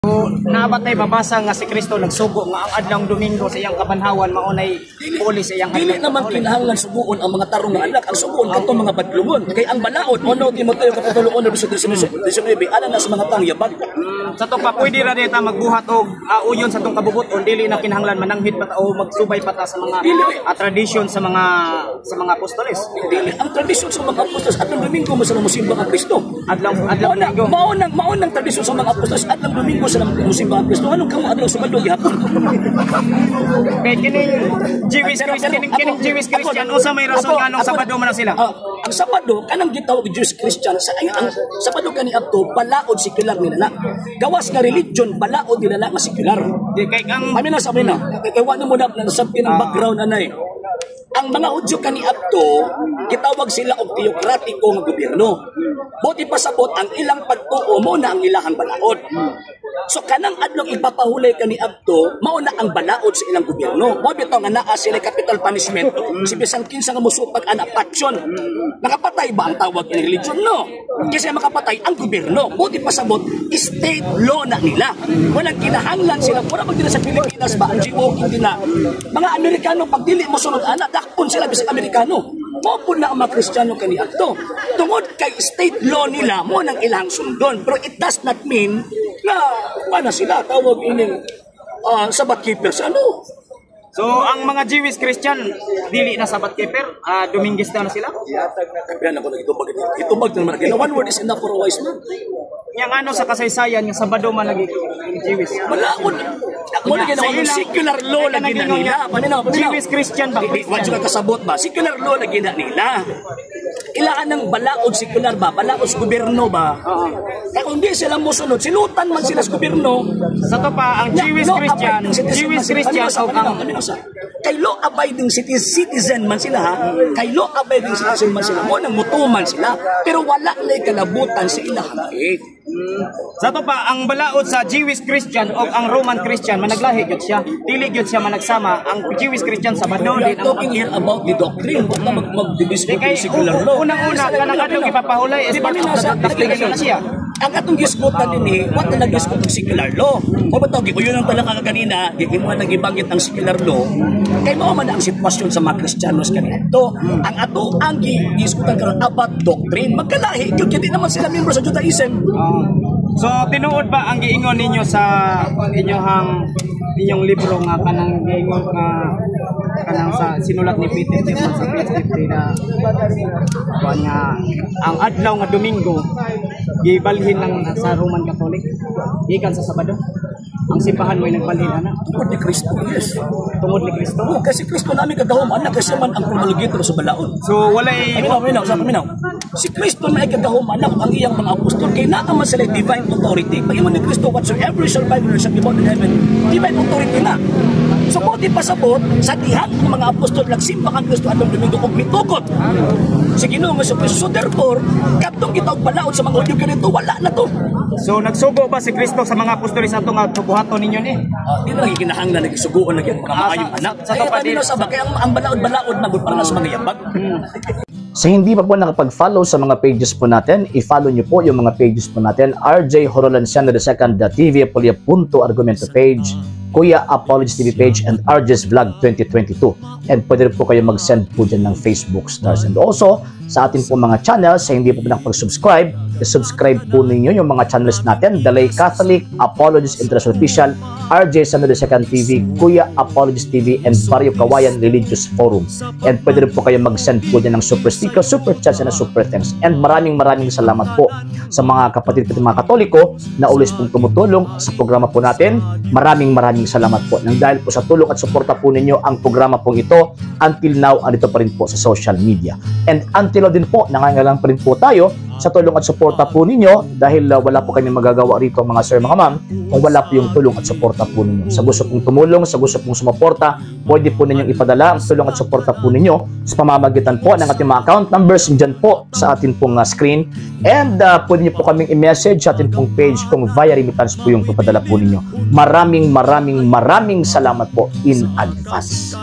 Nabatay mabasa nga si Kristo nagsugo nga ang adlong Domingo sa iyang kabanhawan maunay puli sa iyang dili naman kinahanglan suguon ang mga tarong nga anak, ang suguon kadto mga badlungon kay ang balaod ono Timoteo kapitulo 1 verso 19 ana na sa mga tang yabag. Sa to pa pwede ra dita magbuhat og uyon sa tong kabubuton dili na kinahanglan mananghid pa o magsubay pa ta sa mga tradisyon sa mga apostoles. Dili ang tradisyon sa mga apostoles adlong Domingo mo sa musimba ang Kristo. Adlong Domingo maunang tradisyon sa mga apostoles adlong Domingo sa musimba ang Kristo. Anong kamo adlong Sabado gihapon? Kay kining Jewish Christian usa may rason nga anong Sabado man sila. Ang Sabado kanang gitawag Jewish Christian sa ang Sabado kani adto balaod sekular nila na. Gawas nga religion balaod nila na sekular. Di kay ang amin na kay wala mo na nasabi ng background anay. Ang mga Hudyo kani adto gitawag sila og teokratiko nga gobyerno. Buti pasabot ang ilang pagtuo mo na ang ilahang balaod. So kanang adlong ipapahulay kani adto mao na ang balaod sa ilang gobyerno. Mo bitaw nga naa sila capital punishment. Si bisan kinsa nga musupag ana passion. Nakapatay ba ang tawag ng religion no? Kasi makapatay ang gobyerno. Buti pasabot state law na nila. Walang kinahanglan sila pura pag sa Pilipinas ba ang GOP din na. Mga Amerikano pag dili mo sunod ana dakpon sila bisag Amerikano. Mo po na ang mga Kristiyano kani adto. Tungod kay state law nila mo nang ilang sundon. Pero it does not mean na wala sila tawag ining Sabbath keepers ano. So ang mga Jewish Christian dili na Sabbath keeper, Dominguez na sila. Kapihan ako itubag naman kay one word is enough for a wise man. Yang ano sa kasaysayan yung Sabado man lagi Jewish. Balaod. Mo na ginawa secular law lagi na nila. Paminaw. Jewish Christian ba? Wa jud kasabot ba? Secular law lagi na nila. Kailangan ng balaod sekular ba? Balaod sa gobyerno ba? Kaya kung di sila musunod, sinutan man sila sa gobyerno. Sa to pa, ang Jewish Christian o ang kay law-abiding citizen man sila ha. Kay law-abiding citizen man sila. Mo nang mutuman sila. Pero wala lay kalabutan sa ilang halaik. Sa to pa, ang balaod sa Jewish Christian o ang Roman Christian, managlahi gyud siya. Dili gyud siya managsama. Ang Jewish Christian sa Sabado din. Talking here about the doctrine. Huwag na mag-discuss ng secular law. Unang-una, kanang adlong ipapahulay is part of the doctrine na siya. Ang atong gisgutan din what na nagisgot ng secular law. O ba tawag, yun ang talaga kanina, mo nagibagit ang secular law. Kay mao man ang sitwasyon sa mga Kristiyanos kanito. Ang ato ang gisgutan karon about doctrine. Magkalahi, yun hindi naman sila member sa Judaism. So tinuod ba ang giingon ninyo sa inyong libro nga kanang giingon nga kanang sa sinulat ni Peter sa page 50 na nga ang adlaw nga Domingo gibalhin lang sa Roman Catholic gikan sa Sabado ang simbahan mo ay nagbalhin ana tungod ni Kristo. Yes, tungod ni Kristo. Kasi Kristo namin kagahom ana kasi man ang promulgator sa balaod. So walay paminaw. Si Kristo na ikagahom ana ang iyang mga apostol kay naa man sila divine authority. Pag-ingon ni Kristo whatsoever shall bind on earth shall be bound in heaven. Divine authority na. So buti pasabot sa dihang ng mga apostol nagsimba kang Kristo adlong Domingo ug mitugot si Ginoo nga Kristo. So therefore kadtong kita og balaod sa mga Hudyo kanito wala na to. So nagsugo ba si Kristo sa mga apostol sa ato nga tubuhaton ninyo ni? Di na gikinahanglan nagisugoon lagi mga maayong anak. Sa kapatid sa bakay ang balaod magud para sa mga yabag. Sa hindi pa po nakapag-follow sa mga pages po natin, i-follow nyo po yung mga pages po natin. RJ Horolanciano II TV Apolia Punto Argumento page, Kuya Apologist TV page, and RJ's Vlog 2022. And pwede rin po kayo mag-send po dyan ng Facebook stars. And also, sa ating po mga channels, sa hindi po nakapag-subscribe, i-subscribe po ninyo yung mga channels natin, Dalay Catholic, Apologist International Official, RJ Sano II TV, Kuya Apologist TV, and Barrio Kawayan Religious Forum. And pwede rin po kayo mag-send po dyan ng super sticker, super chats, and super thanks. And maraming salamat po sa mga kapatid mga Katoliko na always pong tumutulong sa programa po natin. Maraming salamat po. Nang dahil po sa tulong at suporta po ninyo, ang programa pong ito, until now, andito pa rin po sa social media. And until now din po, nangangailangan pa rin po tayo sa tulong at suporta po ninyo dahil wala po kami magagawa rito mga sir, mga ma'am, kung wala po yung tulong at suporta po ninyo. Sa gusto pong tumulong, sa gusto pong sumuporta, pwede po ninyong ipadala ang tulong at suporta po ninyo sa pamamagitan po ng ating mga account numbers dyan po sa ating pong screen. And pwede nyo po kaming i-message sa ating pong page kung via remittance po yung ipadala po ninyo. Maraming salamat po in advance.